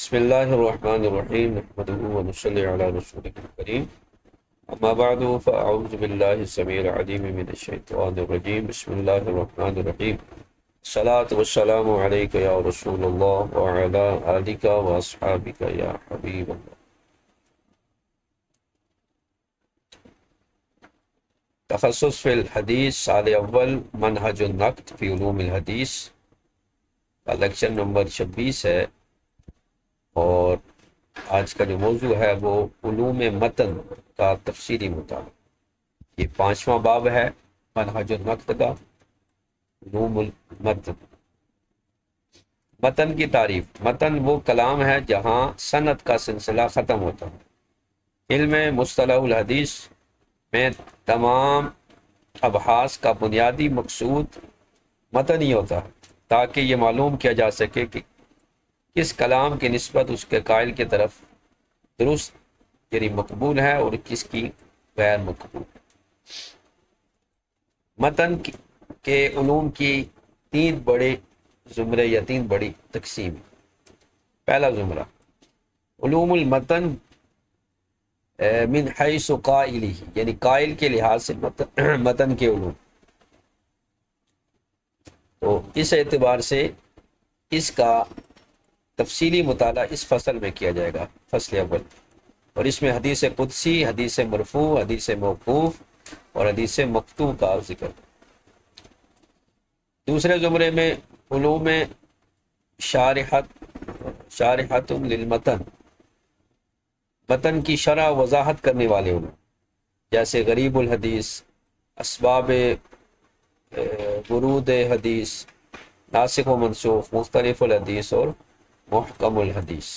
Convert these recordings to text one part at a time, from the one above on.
بسم اللہ الرحمن الرحیم نحمده ونصلی علی رسولہ الکریم اما بعد فاعوذ باللہ السمیع العلیم من الشیطان الرجیم بسم اللہ الرحمن الرحیم الصلاۃ والسلام علیک یا رسول اللہ وعلی آلک واصحابک یا حبیب اللہ۔ تخصص فی الحدیث سال اول منہج النقد فی علوم الحدیث کا لیکچر نمبر 26 ہے، اور آج کا جو موضوع ہے وہ علوم متن کا تفصیلی مطالعہ۔ یہ 5واں باب ہے منہج النقد کا، علوم المتن۔ متن کی تعریف۔ متن وہ کلام ہے جہاں سند کا سلسلہ ختم ہوتا ہے۔ علم مصطلح الحدیث میں تمام ابحاث کا بنیادی مقصود متن ہی ہوتا ہے، تاکہ یہ معلوم کیا جا سکے کہ کس کلام کی نسبت اس کے قائل کی طرف درست یعنی مقبول ہے اور کس کی غیر مقبول ہے۔ متن کے علوم کی 3 بڑے زمرے یا 3 بڑی تقسیم۔ پہلا زمرہ علوم المتن من حیث قائلہ، یعنی قائل کے لحاظ سے متن کے علوم۔ تو اس اعتبار سے اس کا تفصیلی مطالعہ اس فصل میں کیا جائے گا، فصل اول، اور اس میں حدیث قدسی، حدیث مرفوع، حدیث موقوف اور حدیث مقطوع کا ذکر۔ دوسرے زمرے میں علوم شارحت للمتن، متن کی شرح وضاحت کرنے والے علوم، جیسے غریب الحدیث، اسباب ورود حدیث، ناسخ و منسوخ، مختلف الحدیث اور محکم الحدیث۔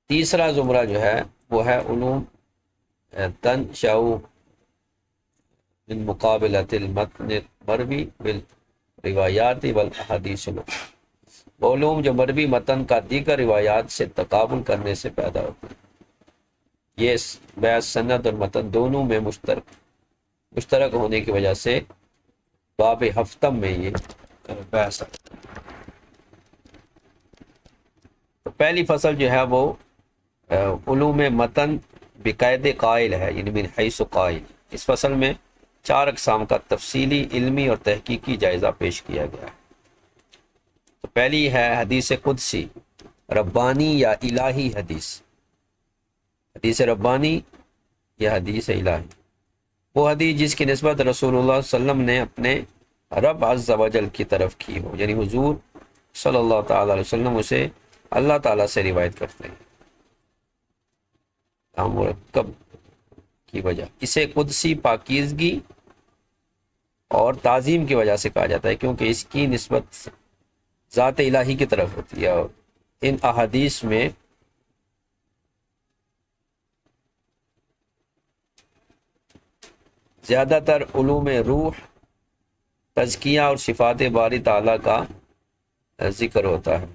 تیسرا زمرہ جو ہے وہ ہے علوم تنشأ من مقابلۃ المتن المروی بالروایات والاحادیث، وہ علوم جو مروی متن کا دیگر روایات سے تقابل کرنے سے پیدا ہوتے ہیں۔ یہ بحث سند اور متن دونوں میں مشترک ہونے کی وجہ سے باب ہفتم میں یہ بحث ہے۔ تو پہلی فصل جو ہے وہ علوم متن بقید قائل ہے، یعنی من حیث قائل۔ اس فصل میں 4 اقسام کا تفصیلی علمی اور تحقیقی جائزہ پیش کیا گیا ہے۔ تو پہلی ہے حدیث قدسی، ربانی یا الہی حدیث۔ حدیث ربانی یا حدیث الہی، وہ حدیث جس کی نسبت رسول اللہ صلی اللہ علیہ وسلم نے اپنے رب عز و جل کی طرف کی ہو، یعنی حضور صلی اللہ تعالی علیہ وسلم اسے اللہ تعالیٰ سے روایت کرتے ہیں مرکب کی وجہ۔ اسے قدسی پاکیزگی اور تعظیم کی وجہ سے کہا جاتا ہے، کیونکہ اس کی نسبت ذات الہی کی طرف ہوتی ہے۔ اور ان احادیث میں زیادہ تر علوم روح، تزکیہ اور صفات باری تعالیٰ کا ذکر ہوتا ہے۔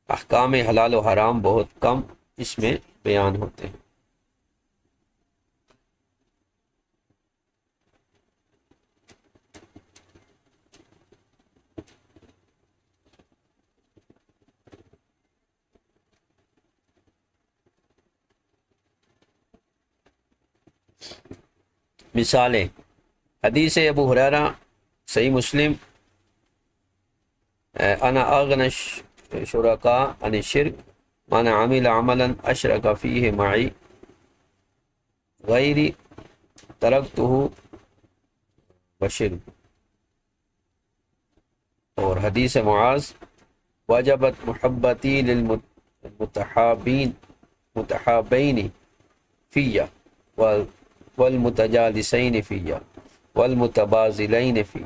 احکام حلال و حرام بہت کم اس میں بیان ہوتے ہیں۔ مثالیں: حدیث ابو ہریرہ صحیح مسلم، انا اغنى شرکاء عن الشرک من عمل عملا اشرک فیہ معی غیری ترکتہ وشرک۔ اور حدیث معاذ، وجبت محبتی متحابین فیہ والمتجالسین فیہ والمتبازلین فیہ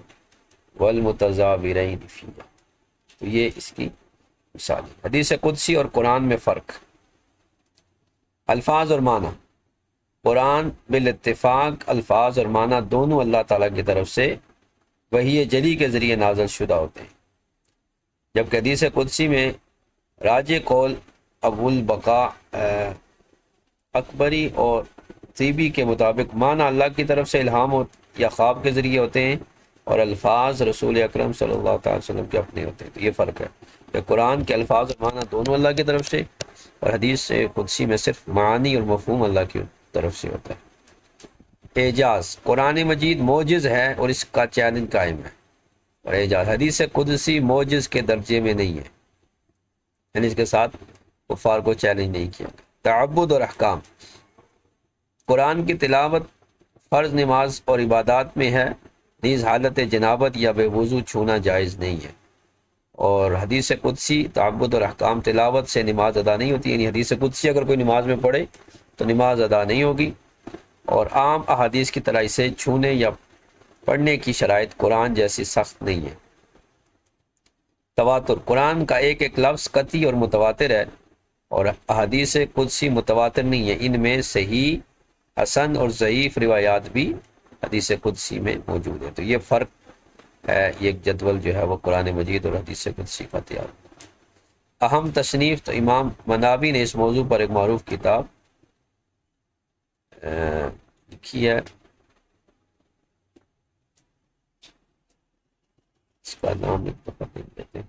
والمتزاورین فیہ۔ تو یہ اس کی مثال ہے۔ حدیث قدسی اور قرآن میں فرق۔ الفاظ اور معنی۔ قرآن بالاتفاق الفاظ اور معنی دونوں اللہ تعالیٰ کی طرف سے وحی جلی کے ذریعے نازل شدہ ہوتے ہیں، جبکہ حدیث قدسی میں راجح قول ابو البقاء اکبری اور طیبی کے مطابق معنی اللہ کی طرف سے الہام یا خواب کے ذریعے ہوتے ہیں، اور الفاظ رسول اکرم صلی اللہ تعالی وسلم کے اپنے ہوتے ہیں۔ تو یہ فرق ہے کہ قرآن کے الفاظ اور معنی دونوں اللہ کی طرف سے، اور حدیث سے قدسی میں صرف معانی اور مفہوم اللہ کی طرف سے ہوتا ہے۔ اعجاز، قرآن مجید معجز ہے اور اس کا چیلنج قائم ہے، اور اعجاز حدیث قدسی معجز کے درجے میں نہیں ہے، یعنی اس کے ساتھ کفار کو چیلنج نہیں کیا۔ تعبد اور احکام، قرآن کی تلاوت فرض نماز اور عبادات میں ہے، نیز حالت جنابت یا بے وضو چھونا جائز نہیں ہے۔ اور حدیث قدسی تعبد اور احکام تلاوت سے نماز ادا نہیں ہوتی، یعنی حدیث قدسی اگر کوئی نماز میں پڑھے تو نماز ادا نہیں ہوگی، اور عام احادیث کی طرح اسے چھونے یا پڑھنے کی شرائط قرآن جیسی سخت نہیں ہے۔ تواتر، قرآن کا ایک ایک لفظ قطعی اور متواتر ہے، اور احادیث قدسی متواتر نہیں ہے، ان میں صحیح، حسن اور ضعیف روایات بھی حدیث قدسی میں موجود ہے۔ تو یہ فرق ہے، یہ ایک جدول جو ہے وہ قرآن مجید اور حدیث قدسی کا تیار۔ اہم تصنیف، تو امام مناوی نے اس موضوع پر ایک معروف کتاب لکھی ہے، اس کا نام ایک دفعہ دیکھ لیتے ہیں۔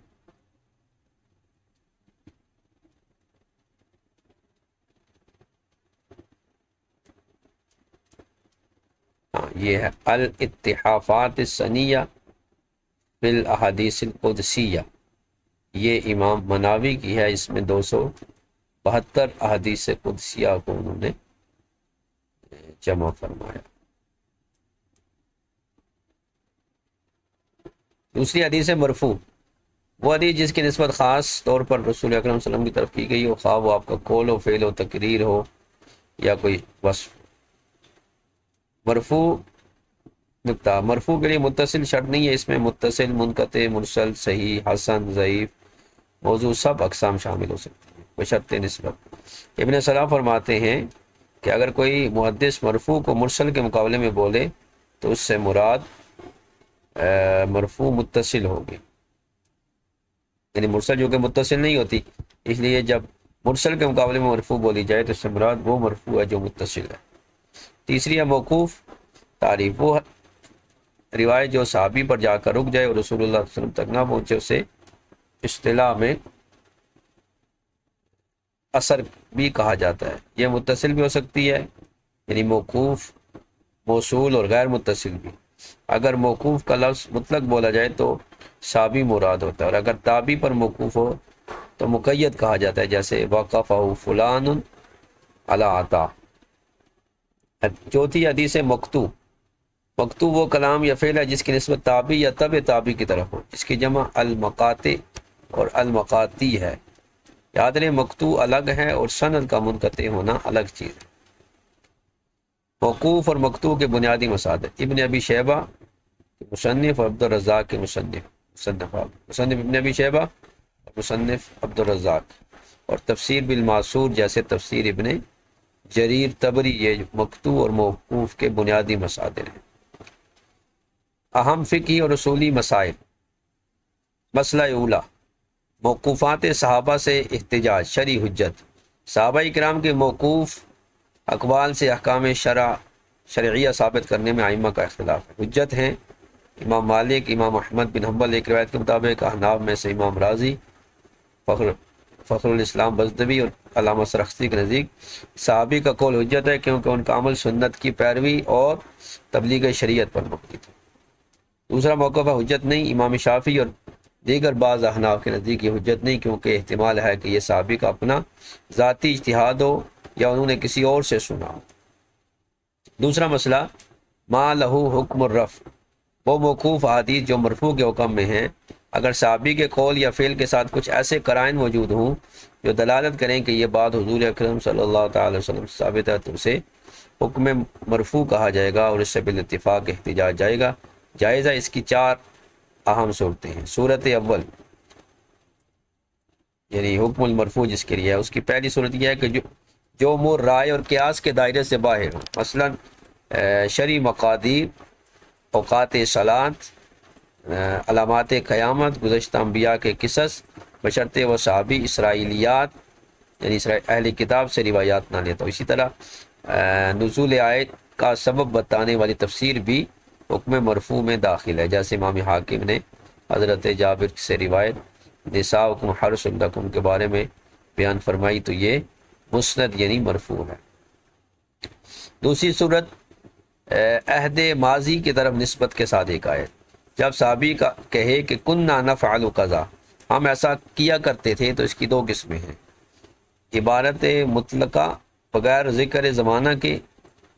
ہاں، یہ ہے الاتحافات السنیہ فی الاحادیث القدسیہ، یہ امام مناوی کی ہے، اس میں 272 احادیث قدسیہ کو انہوں نے جمع فرمایا۔ دوسری حدیث مرفوع، وہ حدیث جس کی نسبت خاص طور پر رسول اکرم صلی اللہ علیہ وسلم کی طرف کی گئی ہو، خواہ وہ آپ کا قول ہو، فعل ہو، تقریر ہو یا کوئی وصف۔ مرفوع نقطہ، مرفوع کے لیے متصل شرط نہیں ہے، اس میں متصل، منقطع، مرسل، صحیح، حسن، ضعیف، موضوع سب اقسام شامل ہو سکتی ہیں بشرط نسبت۔ ابن صلاح فرماتے ہیں کہ اگر کوئی محدث مرفوع کو مرسل کے مقابلے میں بولے تو اس سے مراد مرفوع متصل ہوگی، یعنی مرسل جو کہ متصل نہیں ہوتی، اس لیے جب مرسل کے مقابلے میں مرفوع بولی جائے تو اس سے مراد وہ مرفوع ہے جو متصل ہے۔ تیسری ہے موقوف تعریف، وہ روایت جو صحابی پر جا کر رک جائے اور رسول اللہ صلی اللہ علیہ وسلم تک نہ پہنچے، اسے اصطلاح میں اثر بھی کہا جاتا ہے۔ یہ متصل بھی ہو سکتی ہے، یعنی موقوف، موصول اور غیر متصل بھی۔ اگر موقوف کا لفظ مطلق بولا جائے تو صحابی مراد ہوتا ہے، اور اگر تابعی پر موقوف ہو تو مقید کہا جاتا ہے، جیسے وقفہ فلان علی عطا۔ چوتھی حدیث مقطوع، مقطوع وہ کلام یا فعل ہے جس کی نسبت تابعی یا تبع تابعی کی طرف ہو، اس کی جمع المقاطع اور المقاطی ہے۔ یاد رہے مقطوع الگ ہے اور سند کا منقطع ہونا الگ چیز ہے۔ موقوف اور مقطوع کے بنیادی مصادر، ابن ابی شیبہ مصنف اور عبد الرزاق کے مصنف ابن ابی شیبہ اور مصنف عبد الرزاق، اور تفسیر بالمعصور جیسے تفسیر ابن جریر طبری، یہ مقطوع اور موقوف کے بنیادی مصادر ہیں۔ اہم فقہی اور اصولی مسائل، مسئلہ اولا، موقوفات صحابہ سے احتجاج، شرعی حجت۔ صحابہ کرام کے موقوف اقوال سے احکام شرعیہ ثابت کرنے میں ائمہ کا اختلاف ہے، حجت ہیں امام مالک، امام احمد بن حنبل ایک روایت کے مطابق، احناف میں سے امام راضی، فخر الاسلام بزدوی اور علامہ سرخسی کے نزدیک صحابی کا قول حجت ہے، کیونکہ ان کا عمل سنت کی پیروی اور تبلیغ شریعت پر مبنی تھا۔ دوسرا موقف ہے حجت نہیں، امام شافعی اور دیگر بعض احناف کے نزدیک یہ حجت نہیں، کیونکہ احتمال ہے کہ یہ صحابی کا اپنا ذاتی اجتہاد ہو یا انہوں نے کسی اور سے سنا ہو۔ دوسرا مسئلہ ما لہو حکم الرفع، وہ موقوف احادیث جو مرفوع کے حکم میں ہیں، اگر صحابی کے قول یا فعل کے ساتھ کچھ ایسے قرائن موجود ہوں جو دلالت کریں کہ یہ بات حضور اکرم صلی اللہ تعالی وسلم سے ثابت ہے، تو اسے حکم مرفوع کہا جائے گا اور اس سے بالاتفاق احتجاج جائز ہے۔ اس کی 4 اہم صورتیں ہیں۔ صورت اول، یعنی حکم المرفوع جس کے لیے ہے، اس کی پہلی صورت یہ ہے کہ جو امور رائے اور قیاس کے دائرے سے باہر ہو، مثلا شرعی مقادیر، اوقات صلاۃ، علامات قیامت، گزشتہ انبیاء کے قصص، بشرطے وہ صحابی اسرائیلیات یعنی اہل کتاب سے روایات نہ لیتا ہو۔ اسی طرح نزول آیت کا سبب بتانے والی تفسیر بھی حکم مرفوع میں داخل ہے، جیسے امام حاکم نے حضرت جابر سے روایت نساؤکم حرث لکم کے بارے میں بیان فرمائی، تو یہ مسند یعنی مرفوع ہے۔ دوسری صورت عہد ماضی کی طرف نسبت کے ساتھ ایک آیت، جب صحابی کا کہے کہ کننا نفعل قضا، ہم ایسا کیا کرتے تھے، تو اس کی دو قسمیں ہیں، عبارت مطلقہ بغیر ذکر زمانہ کے،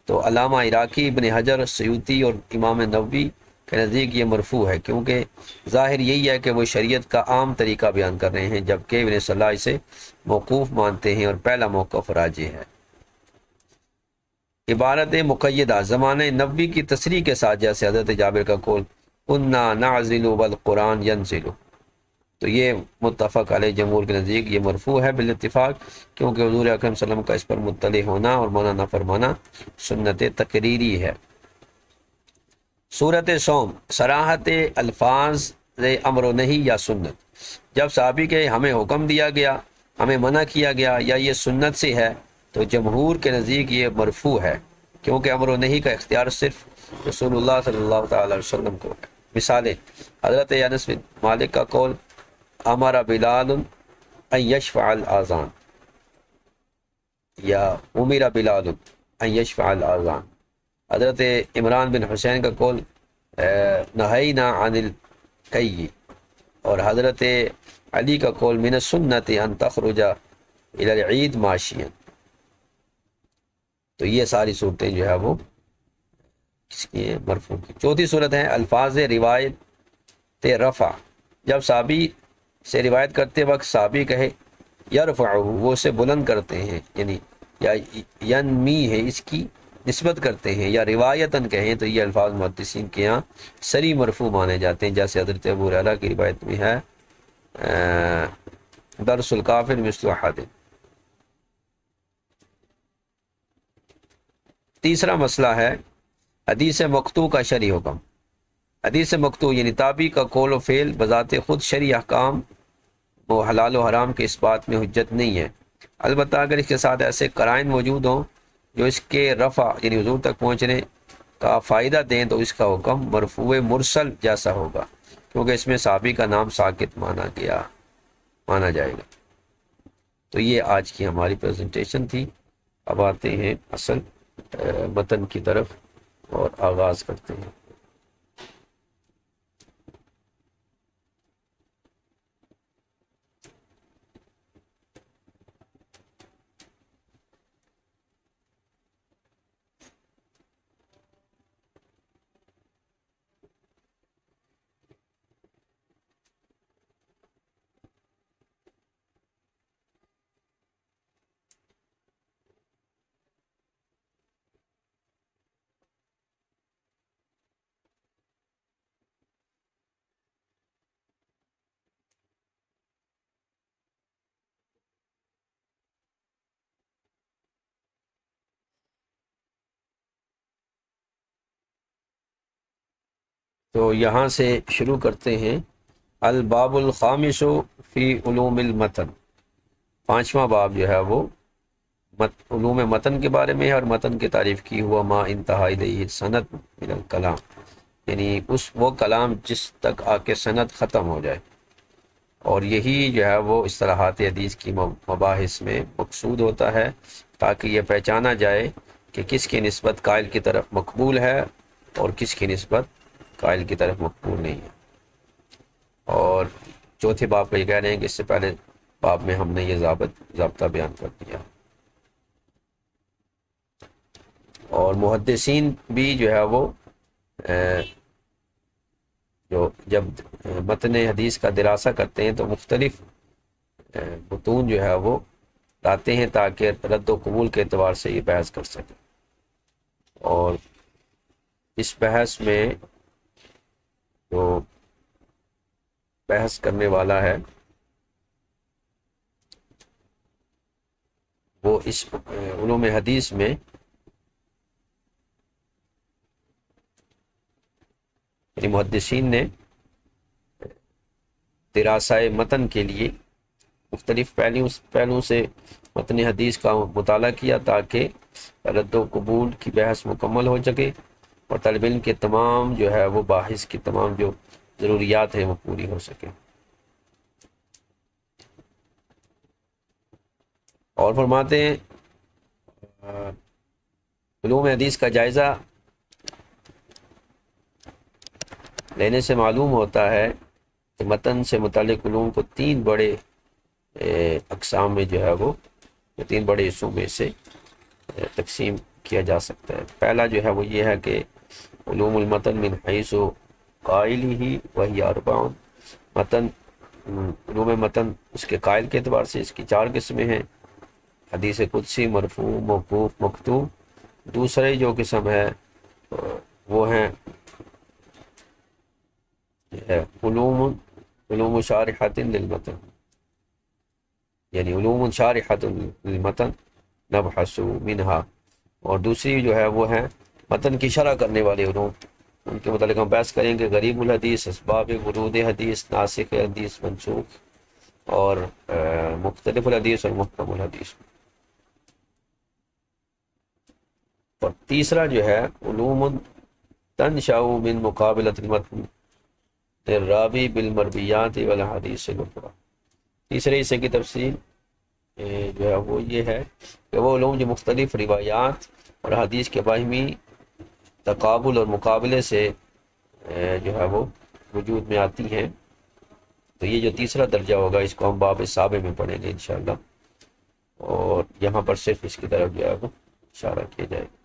تو علامہ عراقی، ابن حجر، سیوطی اور امام نووی کے نزدیک یہ مرفوع ہے، کیونکہ ظاہر یہی ہے کہ وہ شریعت کا عام طریقہ بیان کر رہے ہیں، جبکہ ابن صلاح اسے موقوف مانتے ہیں اور پہلا موقف راجح ہے۔ عبارت مقیدہ زمانہ نبوی کی تصریح کے ساتھ، جیسے حضرت جابر کا قول کنا نعزل والقرآن ینزل، تو یہ متفق علیہ جمہور کے نزدیک یہ مرفوع ہے بالاتفاق، کیونکہ حضور اکرم صلی اللہ علیہ وسلم کا اس پر مطلع ہونا اور منع نہ فرمانا سنت تقریری ہے۔ صورت صوم صراحت الفاظ امر و نہی یا سنت، جب صحابی کے ہمیں حکم دیا گیا، ہمیں منع کیا گیا یا یہ سنت سے ہے، تو جمہور کے نزدیک یہ مرفوع ہے، کیونکہ امر و نہی کا اختیار صرف رسول اللہ صلی اللہ تعالی علیہ وسلم کو ہے۔ مثالیں، حضرت انس بن مالک کا قول امر بلال ان یشفع الاذان، یا امر بلال ان یشفع الاذان۔ حضرت عمران بن حسین کا قول نہینا عن الکی، اور حضرت علی کا قول من السنت ان تخرج الی العید ماشیا۔ تو یہ ساری صورتیں جو ہے وہ کس کی ہیں؟ مرفوع کی۔ چوتھی صورت ہے الفاظ روایت رفع، جب صحابی سے روایت کرتے وقت صحابی کہے یرفعہ، وہ اسے بلند کرتے ہیں، یعنی یا ینمی ہے اس کی نسبت کرتے ہیں، یا روایتاً کہیں تو یہ الفاظ محدثین کے ہاں سری مرفوع مانے جاتے ہیں، جیسے حضرت ابو ہریرہ کی روایت میں ہے درس الکافر مثل احد۔ تیسرا مسئلہ ہے حدیث مقطوع کا شرعی حکم۔ حدیث مقطوع یعنی تابعی کا قول و فعل بذات خود شرعی احکام و حلال و حرام کے اس بات میں حجت نہیں ہے، البتہ اگر اس کے ساتھ ایسے قرائن موجود ہوں جو اس کے رفع یعنی حضور تک پہنچنے کا فائدہ دیں، تو اس کا حکم مرفوع مرسل جیسا ہوگا، کیونکہ اس میں صحابی کا نام ساکت مانا جائے گا۔ تو یہ آج کی ہماری پریزنٹیشن تھی۔ اب آتے ہیں اصل متن کی طرف اور آغاز کرتے ہیں۔ تو یہاں سے شروع کرتے ہیں الباب الخامس فی علوم المتن، پانچواں باب جو ہے وہ علوم متن کے بارے میں ہے، اور متن کی تعریف کی ہوا ما انتہا الیہ سند من الکلام، یعنی وہ کلام جس تک آ کے سند ختم ہو جائے، اور یہی جو ہے وہ اصطلاحات حدیث کی مباحث میں مقصود ہوتا ہے، تاکہ یہ پہچانا جائے کہ کس کی نسبت قائل کی طرف مقبول ہے اور کس کی نسبت قائل کی طرف مقبول نہیں ہے۔ اور چوتھے باب کا یہ کہہ رہے ہیں کہ اس سے پہلے باب میں ہم نے یہ ضابطہ بیان کر دیا، اور محدثین بھی جو ہے وہ جو جب متن حدیث کا دراسہ کرتے ہیں تو مختلف متون جو ہے وہ لاتے ہیں تاکہ رد و قبول کے اعتبار سے یہ بحث کر سکیں، اور اس بحث میں جو بحث کرنے والا ہے وہ اس علوم حدیث میں یعنی محدثین نے دراسہ متن کے لیے مختلف پہلوؤں سے متن حدیث کا مطالعہ کیا، تاکہ رد و قبول کی بحث مکمل ہو سکے، اور طالب علم کے تمام جو ہے وہ باحث کی تمام جو ضروریات ہیں وہ پوری ہو سکیں۔ اور فرماتے ہیں علوم حدیث کا جائزہ لینے سے معلوم ہوتا ہے کہ متن سے متعلق علوم کو تین بڑے اقسام میں جو ہے وہ تین بڑے حصوں میں سے تقسیم کیا جا سکتا ہے۔ پہلا جو ہے وہ یہ ہے کہ علوم المتن من حیث قائلہ وہی اربع، متن علوم متن اس کے قائل کے اعتبار سے اس کی چار قسمیں ہیں: حدیث قدسی، مرفوع، موقوف، مکتوب۔ دوسرے جو قسم ہے وہ ہیں علوم شارحۃ للمتن، یعنی علوم شارحۃ للمتن نبحث منہا، اور دوسری جو ہے وہ ہے متن کی شرح کرنے والے علوم، ان کے متعلق ہم بحث کریں گے: غریب الحدیث، اسباب ورود حدیث، ناسخ حدیث، منسوخ، اور مختلف الحدیث اور محکم الحدیث۔ اور تیسرا جو ہے علوم تنشأ من مقابلۃ المتن الراوی بالمرویات والاحادیث الاخری۔ تیسرے حصے کی تفصیل جو ہے وہ یہ ہے کہ وہ علوم جو مختلف روایات اور حدیث کے باہمی تقابل اور مقابلے سے جو ہے وہ وجود میں آتی ہیں، تو یہ جو تیسرا درجہ ہوگا اس کو ہم باب سابع میں پڑھیں گے انشاءاللہ، اور یہاں پر صرف اس کی طرف جو ہے وہ اشارہ کیا جائے گا۔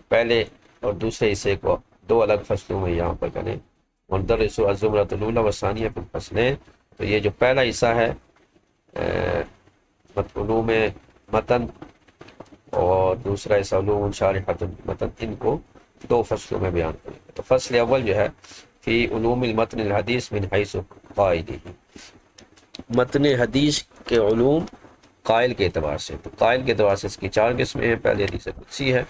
پہلے اور دوسرے حصے کو دو الگ فصلوں میں یہاں پر کریں، مندرس الزمرۃ الاولی والثانیہ فی الفصلین۔ تو یہ جو پہلا حصہ ہے علوم متن اور دوسرا حصہ علوم شارحۃ المتن، ان کو دو فصلوں میں بیان کریں گے۔ تو فصل اول جو ہے فی علوم المتن الحدیث من حیث قائلہ، متن حدیث کے علوم قائل کے اعتبار سے۔ تو قائل کے اعتبار سے اس کی چار قسمیں ہیں۔ پہلی حدیث قدسی ہے،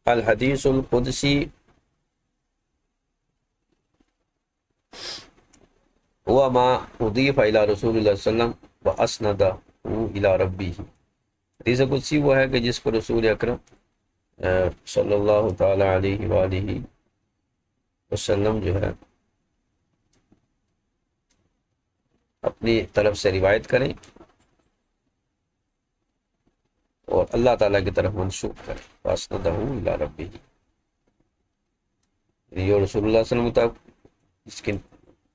الحدیث القدسی هو ما اضیف الی رسول اللہ صلی اللہ علیہ وسلم واسندہ الی ربہ۔ حدیث قدسی وہ ہے کہ جس کو رسول اکرم صلی اللہ تعالی علیہ وآلہ وسلم جو ہے اپنی طرف سے روایت کریں اور اللہ تعالیٰ کی طرف منسوب کریں، واسندہ الی ربہ، یعنی یہ رسول اللہ صلی اللہ علیہ وسلم تک جس کی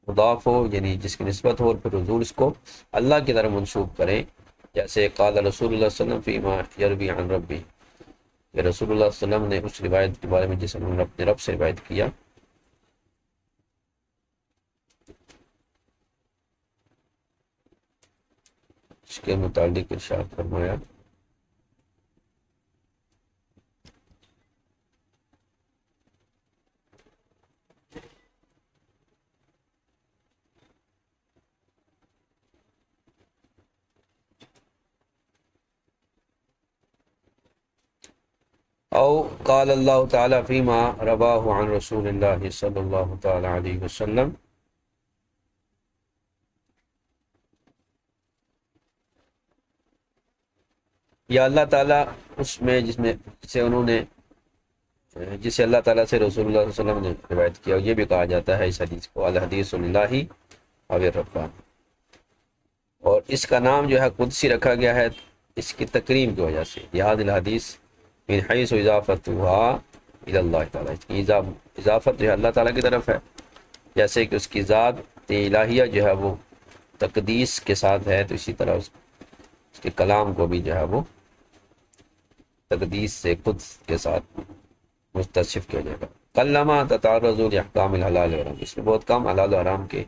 مضاف ہو، یعنی جس کی نسبت ہو، اور پھر حضور اس کو اللہ کی طرف منسوب کریں، جیسے قال رسول اللہ صلی اللہ علیہ وسلم فیما یروی عن ربی، کہ رسول اللہ صلی اللہ علیہ وسلم نے اس روایت کے بارے میں جس نے اپنے رب سے روایت کیا۔ اس کے متعلق ارشاد فرمایا او قال اللہ تعالی فیما رواہ عن رسول اللہ صلی اللہ تعالی علیہ وسلم، یا اللہ تعالیٰ اس میں جسے انہوں نے جسے اللہ تعالیٰ سے رسول اللہ صلی اللہ علیہ وسلم نے روایت کیا، یہ بھی کہا جاتا ہے اس حدیث کو الحدیث اللہ او الربانی، اور اس کا نام جو ہے قدسی رکھا گیا ہے اس کی تکریم کی وجہ سے، یاد الحدیث من حیث اضافتها الی اللہ تعالیٰ، اس کی اضافت جو ہے اللہ تعالیٰ کی طرف ہے، جیسے کہ اس کی ذات الہیہ جو ہے وہ تقدیس کے ساتھ ہے، تو اسی طرح اس کے کلام کو بھی جو ہے وہ تقدیس سے قدس کے ساتھ متصف کیا جائے گا۔ کلمہ تتعرض لاحکام الحلال والحرام، اس میں بہت کم حلال و حرام کے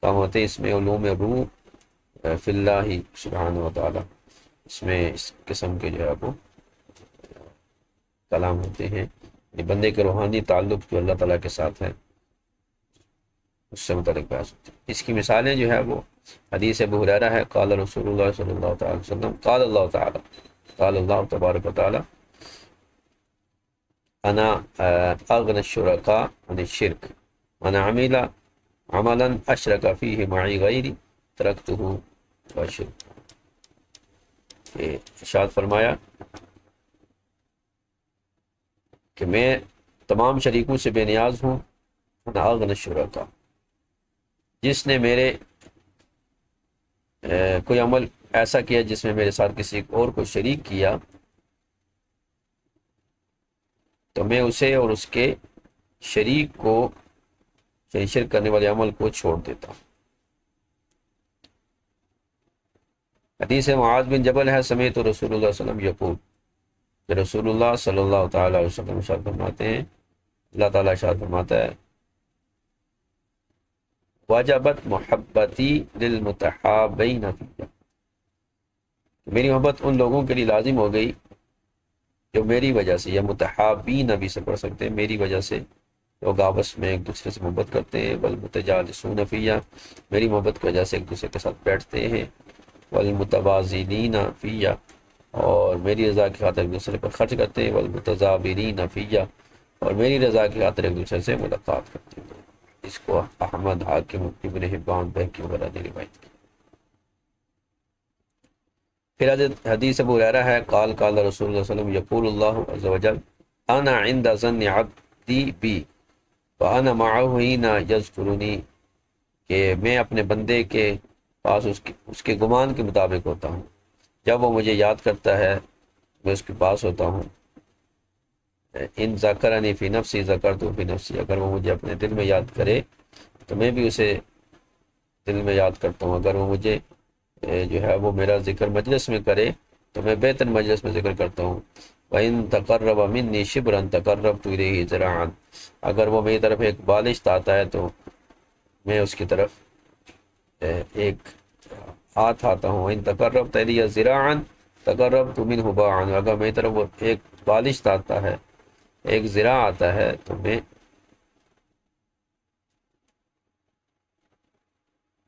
کام ہوتے ہیں، اس میں علوم روح فی اللہ سبحانہ و تعالی، اس میں اس قسم کے جو ہے وہ کلام ہوتے ہیں، بندے کے روحانی تعلق جو اللہ تعالیٰ کے ساتھ ہے اس سے متعلق بحث ہوتی ہے۔ اس کی مثالیں جو ہے وہ حدیث ابو ہریرہ ہے، قال رسول اللہ صلی اللہ تعالی وسلم، قال اللہ تعالی، قال اللہ تبارک و تعالی، انا اغنى الشرکاء عن الشرک، من عمل عملا اشرک فیہ معی غیری ترکتہ وشرک۔ کہ ارشاد فرمایا کہ میں تمام شریکوں سے بے نیاز ہوں، انا اغنی الشرکاء، جس نے میرے کوئی عمل ایسا کیا جس میں میرے ساتھ کسی اور کو شریک کیا تو میں اسے اور اس کے شریک کو، یعنی شرک کرنے والے عمل کو چھوڑ دیتا ہوں۔ حدیث معاذ بن جبل ہے، سمیت رسول اللہ صلی اللہ علیہ وسلم یقول، کہ رسول اللہ صلی اللہ تعالی علیہ وسلم ارشاد فرماتے ہیں، اللہ تعالیٰ ارشاد فرماتا ہے، وجبت محبتی للمتحابین فی، میری محبت ان لوگوں کے لیے لازم ہو گئی جو میری وجہ سے، یا متحابین بھی سے پڑھ سکتے ہیں، میری وجہ سے لوگ آپس میں ایک دوسرے سے محبت کرتے ہیں، والمتجالسون فیہ، میری محبت کی وجہ سے ایک دوسرے کے ساتھ بیٹھتے ہیں، والمتبازلین فیہ، اور میری رضا کی خاطر ایک دوسرے پر خرچ کرتے ہیں، والمتزابرین فیہ، اور میری رضا کی خاطر ایک دوسرے سے ملاقات کرتے ہیں۔ اس کو احمد، حاکم، ابن حبان، بہقی وغیرہ نے روایت کی۔ پھر حدیث ابو ہریرہ ہے، قال قال رسول اللہ صلی اللہ علیہ وسلم، یقول اللہ عز وجل، انا عند ظن عبدی بی وانا معه حین یذکرنی، کہ میں اپنے بندے کے پاس اس کے گمان کے مطابق ہوتا ہوں، جب وہ مجھے یاد کرتا ہے میں اس کے پاس ہوتا ہوں۔ ان ذکرنی فی نفسی ذکرت فی نفسی، اگر وہ مجھے اپنے دل میں یاد کرے تو میں بھی اسے دل میں یاد کرتا ہوں، اگر وہ مجھے جو ہے وہ میرا ذکر مجلس میں کرے تو میں بہتر مجلس میں ذکر کرتا ہوں۔ وَإِن تَقَرَّبَ مِنِّي شِبْرًا تَقَرَّبْتُ إِلَيْهِ ذِرَاعًا، اگر وہ میری طرف ایک بالشت آتا ہے تو میں اس کی طرف ایک ہاتھ آتا ہوں۔ وَإِن تَقَرَّبْتَ إِلَيَّ ذِرَاعًا تَقَرَّبْتُ مِنْهُ بَاعًا، اگر میری طرف وہ ایک بالشت آتا ہے، ایک ذراع آتا ہے تو میں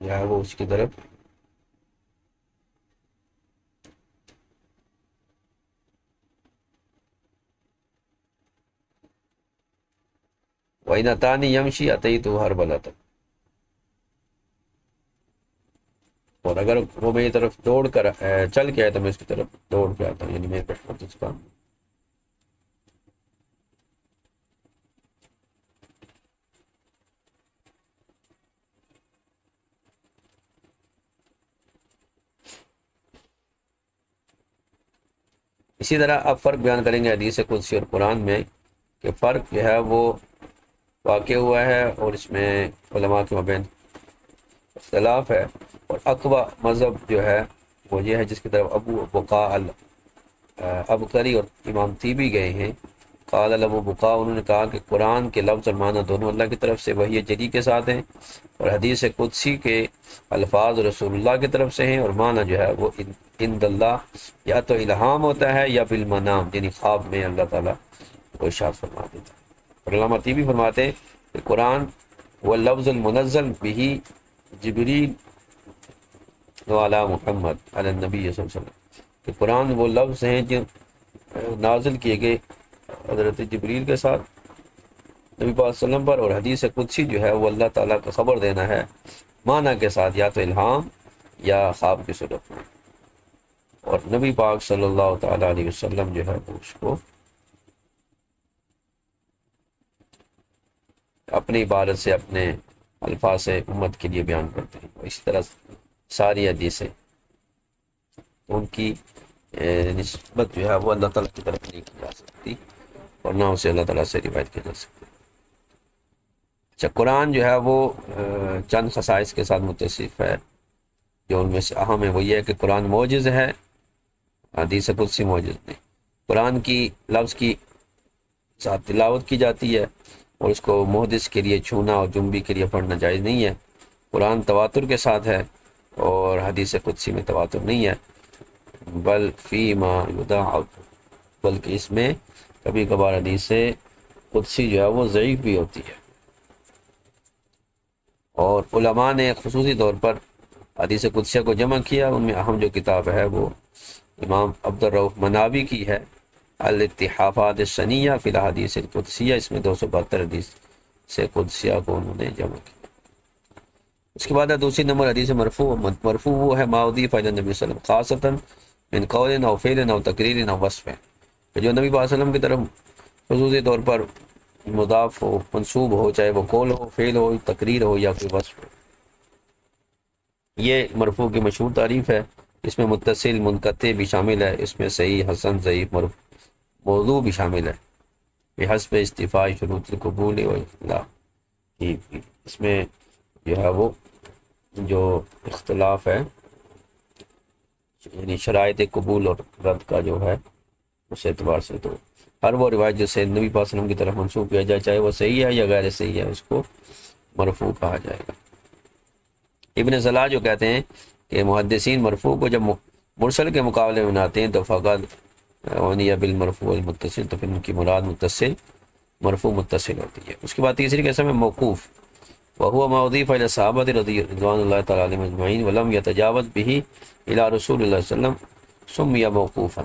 جو ہے وہ اس کی طرف وَإِنْ أَتَانِي يَمْشِي أَتَيْتُهُ هَرْوَلَةً، اور اگر وہ میری طرف دوڑ کر چل کے آئے تو میں اس کی طرف دوڑ کے آتا ہوں، یعنی میرے پہ اس کا۔ اسی طرح اب فرق بیان کریں گے حدیث قدسی اور قرآن میں، کہ فرق جو ہے وہ واقع ہوا ہے اور اس میں علماء کے مابین اختلاف ہے، اور اقوی مذہب جو ہے وہ یہ ہے جس کی طرف ابو بقاء ابکری اور امام طیبی گئے ہیں۔ قال ابو بقاء، انہوں نے کہا کہ قرآن کے لفظ اور معنی دونوں اللہ کی طرف سے وحی جری کے ساتھ ہیں، اور حدیث قدسی کے الفاظ رسول اللہ کی طرف سے ہیں، اور معنی جو ہے وہ عند اللہ یا تو الہام ہوتا ہے یا بالمنام، یعنی خواب میں اللہ تعالیٰ کو ارشاد فرما دیتا ہے۔ اور علامہ طیبی فرماتے ہیں کہ قرآن وہ لفظ المنزل بہ جبریل وعلی محمد علی النبی صلی اللہ علیہ وسلم، کہ قرآن وہ لفظ ہیں جو نازل کیے گئے حضرت جبریل کے ساتھ نبی پاک صلی اللہ علیہ وسلم پر، اور حدیث قدسی جو ہے وہ اللہ تعالیٰ کا خبر دینا ہے معنی کے ساتھ، یا تو الہام یا خواب کی صورت میں، اور نبی پاک صلی اللہ تعالیٰ علیہ وسلم جو ہے وہ اس کو اپنی عبادت سے، اپنے الفاظ سے امت کے لیے بیان کرتے ہیں۔ اسی طرح ساری حدیثیں ان کی نسبت جو ہے وہ اللہ تعالیٰ کی طرف نہیں کی جا سکتی، اور نہ اسے اللہ تعالیٰ سے روایت کی جا سکتی۔ اچھا، قرآن جو ہے وہ چند خصائص کے ساتھ متصف ہے، جو ان میں سے اہم ہے وہ یہ ہے کہ قرآن معجز ہے، حدیث قدسی معجز نہیں۔ قرآن کی لفظ کی ساتھ تلاوت کی جاتی ہے، اور اس کو محدث کے لیے چھونا اور جنبی کے لیے پڑھنا جائز نہیں ہے۔ قرآن تواتر کے ساتھ ہے، اور حدیث قدسی میں تواتر نہیں ہے، بل فیما یدعو، بلکہ اس میں کبھی کبھار حدیث قدسی جو ہے وہ ضعیف بھی ہوتی ہے۔ اور علماء نے خصوصی طور پر حدیث قدسیہ کو جمع کیا، ان میں اہم جو کتاب ہے وہ امام عبد الرؤف مناوی کی ہے، الاتحافات السنیہ فی الاحادیث القدسیہ، اس میں 272 حدیث سے قدسیہ کو انہوں نے جمع کیا۔ اس کے بعد دوسری نمبر حدیث مرفوع وہ ہے ما اضیف الی النبی صلی اللہ علیہ وسلم خاصتاً من قول او فعل او تقریر او وصف، کہ جو نبی صلی اللہ علیہ وسلم کی طرف خصوصی طور پر مضاف ہو، منصوب ہو، چاہے وہ قول ہو، فعل ہو، تقریر ہو یا کوئی وصف ہو۔ یہ مرفوع کی مشہور تعریف ہے، اس میں متصل، منقطع بھی شامل ہے، اس میں صحیح، حسن، ضعیف، موضوع بھی شامل ہے، بحسب استفاء شروط القبول و اختلاف کی، اس میں جو ہے وہ جو اختلاف ہے یعنی شرائط قبول اور رد کا جو ہے اس اعتبار سے، تو ہر وہ روایت جسے نبی صلی اللہ علیہ وسلم کی طرف منسوب کیا جائے، چاہے وہ صحیح ہے یا غیر صحیح ہے، اس کو مرفوع کہا جائے گا۔ ابن صلاح جو کہتے ہیں کہ محدثین مرفوع کو جب مرسل کے مقابلے میں بناتے ہیں تو فقط ونیہ بالمرفوع المتصل، تو پھر ان کی مراد متصل مرفوع متصل ہوتی ہے۔ اس کے بعد تیسری قسم ہے موقوف، وهو ما اضيف الى الصحابه رضوان الله تعالی علیہم اجمعین ولم يتجاوز به الى رسول اللہ صلی اللہ علیہ وسلم سمی موقوفا،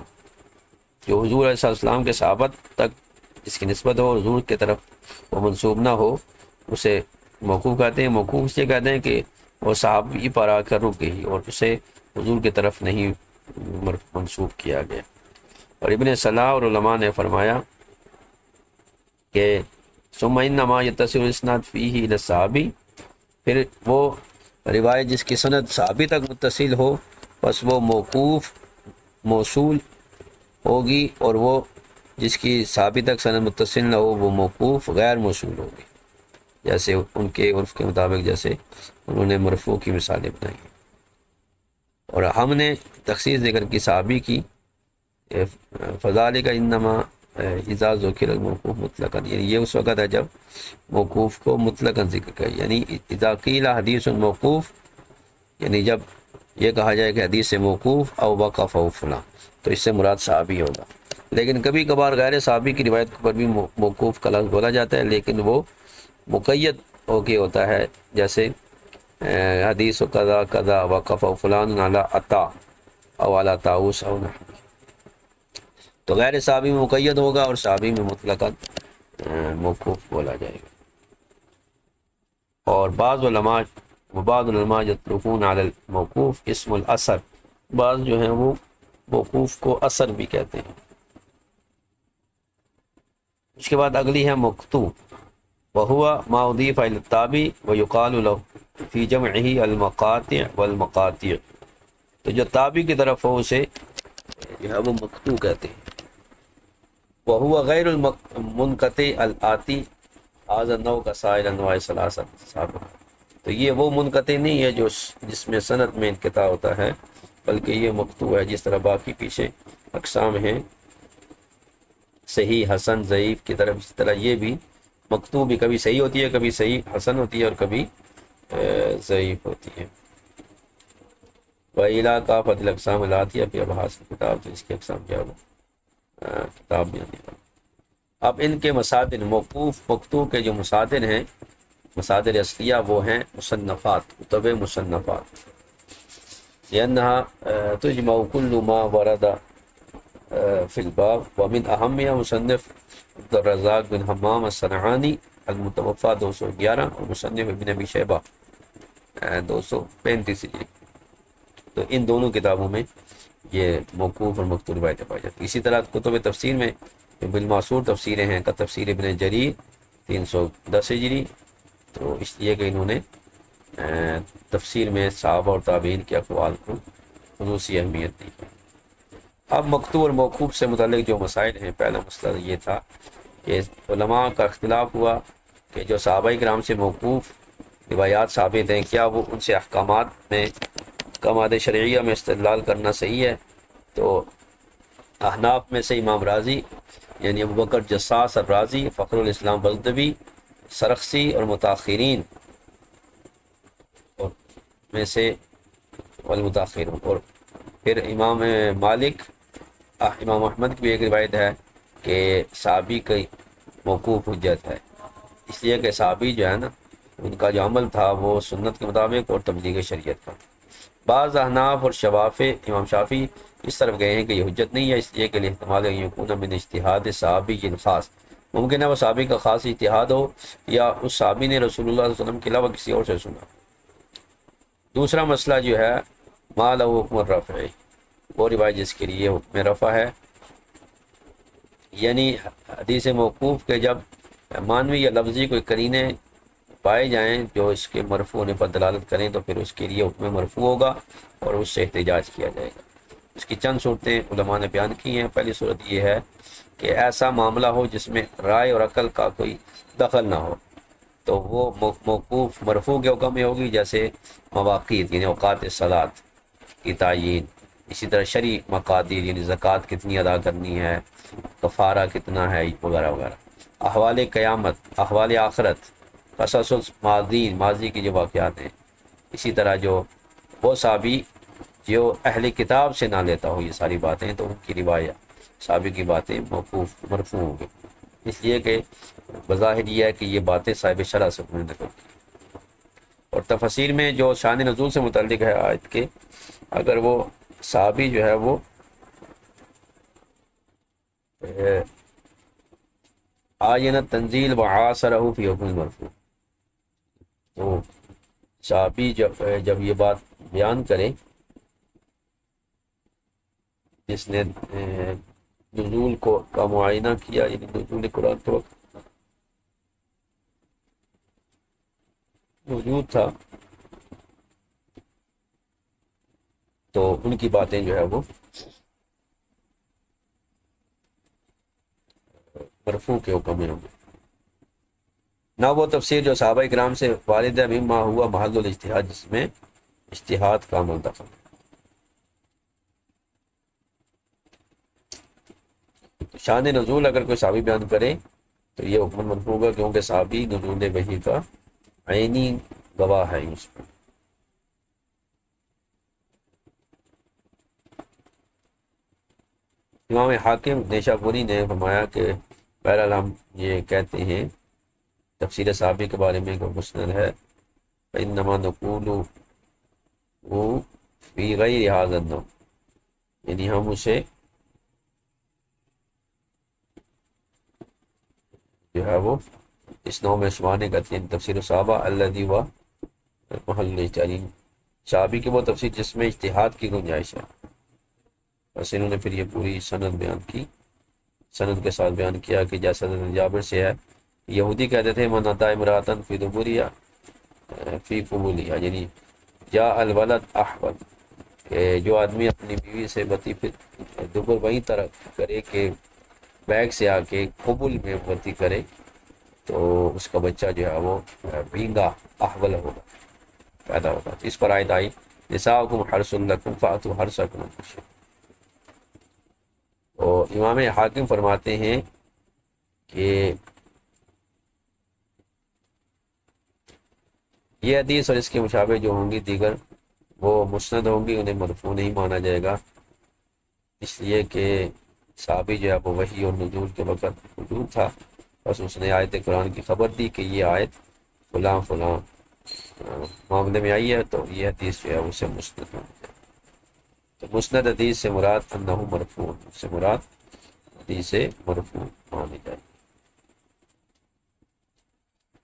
جو حضور علیہ السلام کے صحابہ تک جس کی نسبت ہو، حضور کی طرف وہ منسوب نہ ہو، اسے موقوف کہتے ہیں۔ موقوف اس لیے کہتے ہیں کہ وہ صحابی پر آ کر رک گئی اور اسے حضور کی طرف نہیں منسوب کیا گیا۔ اور ابن صلاح اور علماء نے فرمایا کہ ثم انما يتصل الاسناد فيه الى الصحابی، پھر وہ روایت جس کی سند صحابی تک متصل ہو بس وہ موقوف موصول ہوگی، اور وہ جس کی صحابی تک سند متصل نہ ہو وہ موقوف غیر موصول ہوگی، جیسے ان کے عرف کے مطابق جیسے انہوں نے مرفوع کی مثالیں بنائی ہیں۔ اور ہم نے تخصیص ذکر کی صحابی کی، فذالک انما اذا ذکر الموقوف مطلقا، یعنی یہ اس وقت ہے جب موقوف کو مطلقاً ذکر کرے، یعنی اذا قیل حدیث موقوف، یعنی جب یہ کہا جائے کہ حدیث موقوف او وقف او فلاں، تو اس سے مراد صحابی ہوگا۔ لیکن کبھی کبھار غیر صحابی کی روایت پر بھی موقوف کا لفظ بولا جاتا ہے، لیکن وہ مقید ہو کے ہوتا ہے، جیسے حدیث و قضا قضا وقف او فلان علی عطا او علی طاؤس او نحو، تو غیر صحابی میں مقید ہوگا اور صحابی میں مطلقاً موقوف بولا جائے گا۔ اور بعض علماء یطلقون علی الموقوف اسم الاثر، بعض جو ہیں وہ موقوف کو اثر بھی کہتے ہیں۔ اس کے بعد اگلی ہے مقطوع، وہوا ما اضیف الی التابع ویقال له فی جمعہ المقاطع والمقاطع، تو جو تابع کی طرف ہو اسے جو ہے وہ مقطوع کہتے ہیں۔ وہوا غیر المنقطع الآتی، هذا النوع کا سائر انواع ثلاثۃ سابقہ، تو یہ وہ منقطع نہیں ہے جو جس میں سند میں انقطاع ہوتا ہے، بلکہ یہ مقطوع ہے جس طرح باقی پیچھے اقسام ہیں صحیح، حسن، ضعیف کی طرف، اس طرح یہ بھی مقطوع بھی کبھی صحیح ہوتی ہے، کبھی صحیح حسن ہوتی ہے اور کبھی ضعیف ہوتی ہے۔ وَإِلَىٰ كَافَةِ الْأَقْسَامِ الْآتِيَةِ فِي أَبْحاثِ الْكِتَابِ، تو اس کے اقسام کیا ہو کتاب میں آنے والا۔ اب ان کے مصادر، موقوف مقطوع کے جو مصادر ہیں، مصادر اصلیہ وہ ہیں مصنفات، کتب مصنفات، لأنها تجمع كل ما ورد في الباب، ومن أهمها مصنف عبد الرزاق بن حمام الصنعانی المتوفى 211، اور مصنف ابن ابی شیبہ 235 ہجری، تو ان دونوں کتابوں میں یہ موقوف اور مقطوع روایتیں پائی جاتی ہیں۔ اسی طرح کتب تفسیر میں بالمعصور تفسیریں ہیں، کا تفسیر ابن جریر 310 ہجری، تو اس لیے کہ انہوں نے تفسیر میں صحابہ اور تابعین کے اقوال کو خصوصی اہمیت دی ہے۔ اب مقطوع اور موقوف سے متعلق جو مسائل ہیں، پہلا مسئلہ یہ تھا کہ علماء کا اختلاف ہوا کہ جو صحابہ کرام سے موقوف روایات ثابت ہیں، کیا وہ ان سے احکامات میں، احکامات شرعیہ میں استدلال کرنا صحیح ہے؟ تو احناف میں سے امام راضی یعنی ابوبکر جساس الرازی، فخر الاسلام بزدوی، سرخسی اور متاخرین اور میں سے والمتاخرون، اور پھر امام مالک، امام احمد کی بھی ایک روایت ہے کہ صحابی کی موقوف حجت ہے، اس لیے کہ صحابی جو ہے نا ان کا جو عمل تھا وہ سنت کے مطابق اور تبلیغ شریعت کا۔ بعض احناف اور شوافی، امام شافعی اس طرف گئے ہیں کہ یہ حجت نہیں ہے، اس لیے کہ احتمال یکون من اجتہاد صحابی خاص، ممکن ہے وہ صحابی کا خاص اجتہاد ہو یا اس صحابی نے رسول اللہ صلی اللہ علیہ وسلم کے علاوہ کسی اور سے سنا۔ دوسرا مسئلہ جو ہے ما لہ حکم الرفع، وہ روایت جس کے لیے حکم رفع ہے، یعنی حدیث موقوف کے جب معنوی یا لفظی کوئی قرینے پائے جائیں جو اس کے مرفوع ہونے پر دلالت کریں تو پھر اس کے لیے حکم مرفوع ہوگا اور اس سے احتجاج کیا جائے گا۔ اس کی چند صورتیں علماء نے بیان کی ہیں۔ پہلی صورت یہ ہے کہ ایسا معاملہ ہو جس میں رائے اور عقل کا کوئی دخل نہ ہو، تو وہ موقوف مرفوع کے حکم میں ہوگی، جیسے مواقیت یعنی اوقات صلاۃ کی تعیین، اسی طرح شرعی مقادیر یعنی زکوٰۃ کتنی ادا کرنی ہے، کفارہ کتنا ہے، وغیرہ وغیرہ۔ احوال قیامت، احوال آخرت، قصص الماضین، ماضی کی جو واقعات ہیں، اسی طرح جو وہ صحابی جو اہل کتاب سے نہ لیتا ہو یہ ساری باتیں، تو ان کی روایت صحابی کی باتیں موقوف مرفوع ہوں گی، اس لیے کہ بظاہر یہ ہے کہ یہ باتیں صاحب شرع سے انہوں نے نقل کی۔ اور تفسیر میں جو شان نزول سے متعلق ہے آیت کے، اگر وہ صحابی جو ہے وہ آئین تنزیل و عاصرہ فی حکم مرفوع، تو صحابی جب یہ بات بیان کرے جس نے نزول کا معائنہ کیا، یعنی نزول قرآن کے وقت موجود تھا، تو ان کی باتیں جو ہے وہ مرفوع کے حکم میں ہوں گے۔ نہ وہ تفسیر جو صحابہ کرام سے وارد ہے مما ہوا محل الاجتہاد، جس میں اجتہاد کا عمل دخل ہے۔ شان نزول اگر کوئی صحابی بیان کرے تو یہ حکم مرفوع ہوگا، کیونکہ صحابی نزول وحی کا عینی گواہ ہے اس پر۔ امام حاکم نیشابوری نے فرمایا کہ بہرحال ہم یہ کہتے ہیں تفسیر صحابی کے بارے میں کہ مسند ہے، فإنما نقول فی غیر ھذا النوع، یعنی ہم اسے جو ہے وہ اس نوع میں شمار نہیں کرتے ہیں، تفسیر صحابہ الذی و محل اجتہاد، صحابی کی وہ تفسیر جس میں اجتہاد کی گنجائش ہے۔ بس انہوں نے پھر یہ پوری سند بیان کی، سند کے ساتھ بیان کیا کہ جیسا حضرت جابر سے ہے، یہودی کہتے تھے من اتا امراتن فی دبوریا فی قبولیا، یعنی جا الولد احول، کہ جو آدمی اپنی بیوی سے بتی پھر دبر وہیں طرح کرے کہ بیگ سے آ کے قبول میں بتی کرے، تو اس کا بچہ جو ہے وہ بینگا احول ہوگا، پیدا ہوگا۔ اس پر آیت آئی نساؤکم حرث لکم فأتوا حرثکم ان شئتم۔ تو امام حاکم فرماتے ہیں کہ یہ حدیث اور اس کے مشابہ جو ہوں گی دیگر وہ مسند ہوں گی، انہیں مرفوع نہیں مانا جائے گا، اس لیے کہ صحابی جو ہے وہ وحی اور نزول کے وقت موجود تھا، بس اس نے آیت قرآن کی خبر دی کہ یہ آیت فلاں فلاں معاملے میں آئی ہے، تو یہ حدیث جو ہے اسے مسند مانا جائے۔ تو مسند حدیث سے مراد انہ مرفوع، سے مراد حدیث مرفوع مانی جائے۔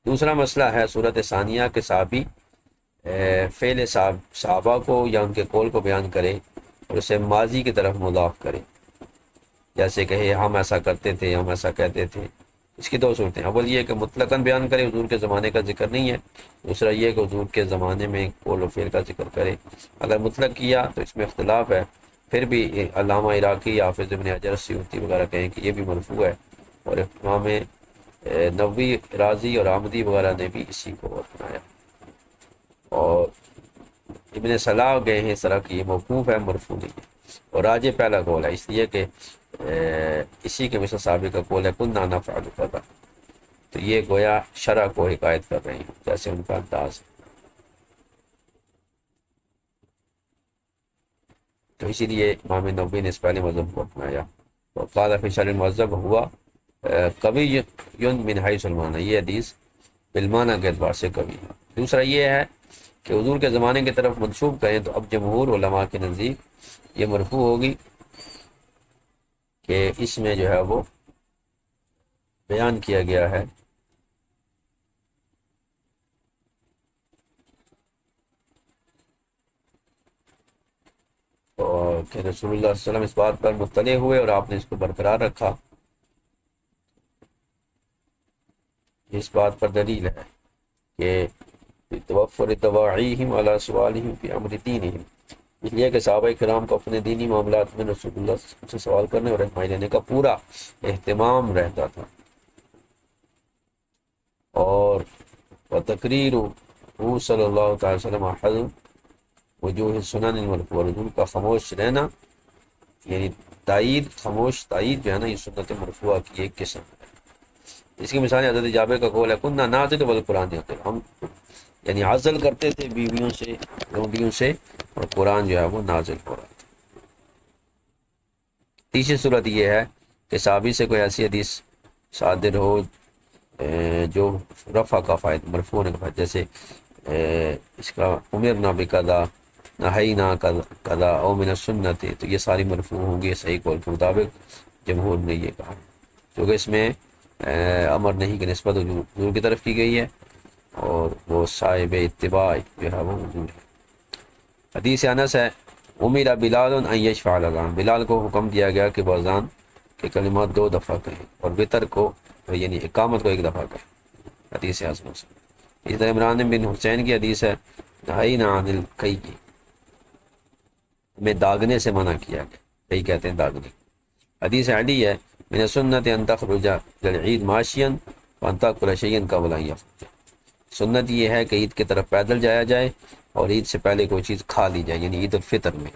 دوسرا مسئلہ ہے صورت ثانیہ کے صحابی فعل صحابہ کو یا ان کے قول کو بیان کرے اور اسے ماضی کی طرف مضاف کرے، جیسے کہ ہم ایسا کرتے تھے، ہم ایسا کہتے تھے۔ اس کی دو صورتیں، اول یہ کہ مطلقاً بیان کرے، حضور کے زمانے کا ذکر نہیں ہے، دوسرا یہ کہ حضور کے زمانے میں قول و فعل کا ذکر کرے۔ اگر مطلق کیا تو اس میں اختلاف ہے، پھر بھی علامہ عراقی، حافظ ابن حجر، سیوطی وغیرہ کہیں کہ یہ بھی مرفوع ہے، اور امام نووی، رازی اور آمدی وغیرہ نے بھی اسی کو اپنایا، اور ابن صلاح گئے ہیں اس طرح کہ یہ موقوف ہے، مرفوع نہیں ہے، اور راجح پہلا قول ہے، اس لیے کہ اسی کے مثل صحابی کا قول ہے کننا نفعل کذا، تو یہ گویا شرع کو حکایت کر رہے ہیں جیسے ان کا انداز ہے۔ تو اسی لیے امام نووی نے اس پہلے مذہب کو اپنایا، اور قال فی شرع المذہب ہوا قوی من حیث المعنی، یہ حدیث بالمعنی کے اعتبار سے قوی ہے۔ دوسرا یہ ہے کہ حضور کے زمانے کی طرف منسوب کریں تو اب جمہور علماء کے نزدیک یہ مرفوع ہوگی کہ اس میں جو ہے وہ بیان کیا گیا ہے اور کہ رسول اللہ صلی اللہ علیہ وسلم اس بات پر مطلع ہوئے اور آپ نے اس کو برقرار رکھا. اس بات پر دلیل ہے کہ توفر دواعیہم علی سوالہم فی امر دینہم، اس لیے کہ صحابہ کرام کو اپنے دینی معاملات میں رسول اللہ صلی اللہ علیہ وسلم سے سوال کرنے اور رہنمائی لینے کا پورا اہتمام رہتا تھا. اور وتقریر وہ صلی اللہ تعالی وسلم احد وجوہ سنن المرفوع، رسول کا خاموش رہنا یعنی تائید، خاموش تائید جو ہے نا، یہ سنت مرفوعہ کی ایک قسم ہے. اس کی مثال حضرت جابر کا قول ہے کننا نازل والقرآن ینزل، ہم یعنی عزل کرتے تھے بیویوں سے، لونڈیوں سے، اور قرآن جو ہے وہ نازل ہو رہا تھا. تیسری صورت یہ ہے کہ صحابی سے کوئی ایسی حدیث صادر ہو جو رفع کا فائدہ، مرفوع کا فائدہ، جیسے اس کا امرنا بقضا، نہینا قضا او من السنت، تو یہ ساری مرفوع ہوں گی صحیح قول کے مطابق جمہور نے یہ کہا، کیونکہ اس میں امر نہیں کی نسبت حضور کی طرف کی گئی ہے اور وہ صاحب اتباع جو ہے وہ حضور ہے. حدیث انس ہے امیر بلال ان یشفع الاذان، بلال کو حکم دیا گیا کہ وہ اذان کے کلمات 2 دفعہ کہیں اور وطر کو یعنی اقامت کو 1 دفعہ کہیں. حدیث اعظم سے. اسی طرح عمران بن حسین کی حدیث ہے نہینا عن القی، میں داغنے سے منع کیا گیا، کئی کہتے ہیں داغنے. حدیث علی ہے من سنت ان تخرج للعید ماشیا وان تاکل شیئا قبل ان یخرج، سنت یہ ہے کہ عید کی طرف پیدل جایا جائے اور عید سے پہلے کوئی چیز کھا لی جائے، یعنی عید الفطر میں.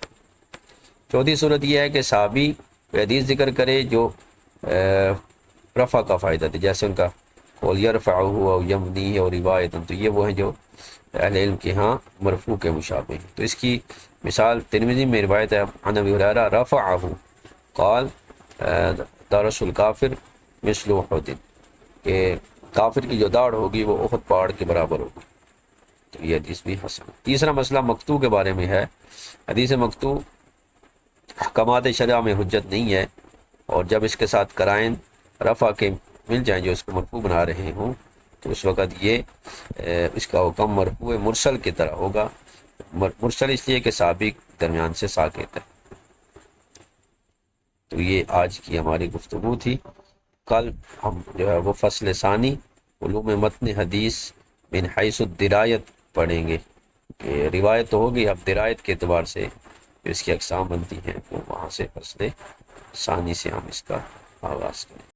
چوتھی صورت یہ ہے کہ صحابی کوئی حدیث ذکر کرے جو رفع کا فائدہ دے، جیسے ان کا قول یرفعہ او یمنی اور روایت، تو یہ وہ ہیں جو اہل علم کے ہاں مرفوع کے مشابہ ہیں. تو اس کی مثال ترمذی میں روایت ہے عن ابی ہریرہ رفعہ قال درس الکافر مثل احد، کہ کافر کی جو داڑھ ہوگی وہ احد پہاڑ کے برابر ہوگی. تو یہ حدیث بھی حسن. تیسرا مسئلہ مقطوع کے بارے میں ہے. حدیث مقطوع احکامات شرع میں حجت نہیں ہے، اور جب اس کے ساتھ قرائن رفع کے مل جائیں جو اس کو مرفوع بنا رہے ہوں تو اس وقت یہ اس کا حکم مرفوع مرسل کی طرح ہوگا. مرسل اس لیے کہ صحابی درمیان سے ساکت ہے. تو یہ آج کی ہماری گفتگو تھی. کل ہم جو ہے وہ فصل ثانی علوم متن حدیث من حیث الدرایت پڑھیں گے. کہ روایت تو ہوگی، اب درایت کے اعتبار سے جو اس کی اقسام بنتی ہیں تو وہاں سے فصل ثانی سے ہم اس کا آغاز کریں.